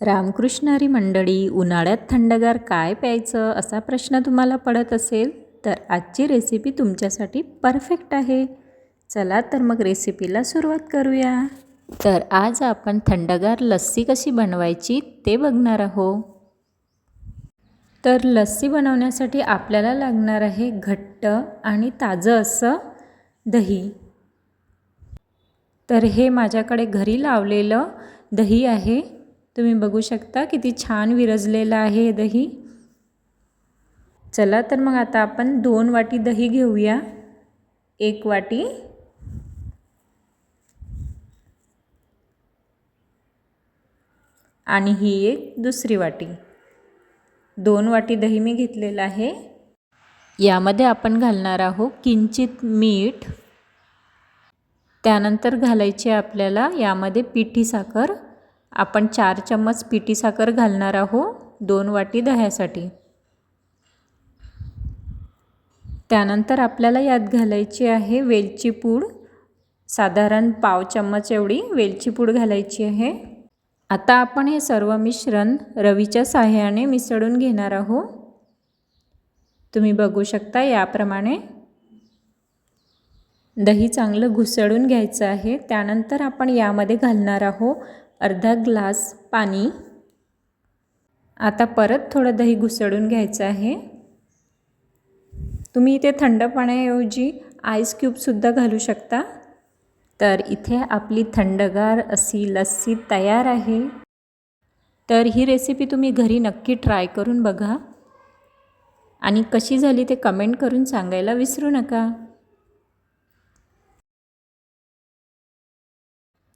रामकृष्ण हरी मंडळी, उन्हाळ्यात थंडगार काय प्यायचं असा प्रश्न तुम्हाला पडत असेल तर आजची रेसिपी तुमच्यासाठी परफेक्ट आहे. चला तर मग रेसिपीला सुरुवात करूया. तर आज आपण थंडगार लस्सी कशी बनवायची ते बघणार आहोत. तर लस्सी बनवण्यासाठी आपल्याला लागणार आहे घट्ट आणि ताजं असं दही. तर हे माझ्याकडे घरी लावलेलं दही आहे. तुम्ही बघू शकता किती छान विरजलेलं आहे हे दही. चला तर मग आता आपण 2 वाटी दही घेऊया. 1 वाटी आणि ही एक दुसरी वाटी. 2 वाटी दही मी घेतलेलं आहे. यामध्ये आपण घालणार आहोत किंचित मीठ. त्यानंतर घालायची आपल्याला यामध्ये पिठी साखर. आपण 4 चम्मच पिठी साखर घालणार आहोत 2 वाटी दह्यासाठी. त्यानंतर आपल्याला यात घालायची आहे वेलची पूड. साधारण पाव चम्मच एवढी वेलची पूड घालायची आहे. आता आपण हे सर्व मिश्रण रवीच्या साहाय्याने मिसळून घेणार आहोत. तुम्ही बघू शकता याप्रमाणे दही चांगलं घुसळून घ्यायचं आहे. त्यानंतर आपण यामध्ये घालणार आहोत अर्धा ग्लास पाणी. आता परत थोडं दही घुसळून घ्यायचं आहे. तुम्ही इथे थंड पाण्याऐवजी आईस क्यूबसुद्धा घालू शकता. तर इथे आपली थंडगार अशी लस्सी तयार आहे. तर ही रेसिपी तुम्ही घरी नक्की ट्राय करून बघा आणि कशी झाली ते कमेंट करून सांगायला विसरू नका.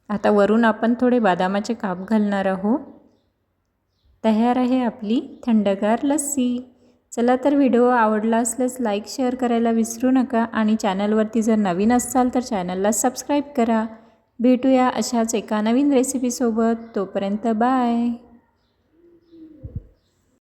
आता वरून आपण थोडे बदामाचे काप घालणार आहोत. तयार आहे आपली थंडगार लस्सी. चला तर व्हिडिओ आवडला असल्यास लाईक शेअर करायला विसरू नका आणि चॅनलवरती जर नवीन असाल तर चॅनलला सबस्क्राईब करा. भेटूया अशाच एका नवीन रेसिपीसोबत. तोपर्यंत बाय.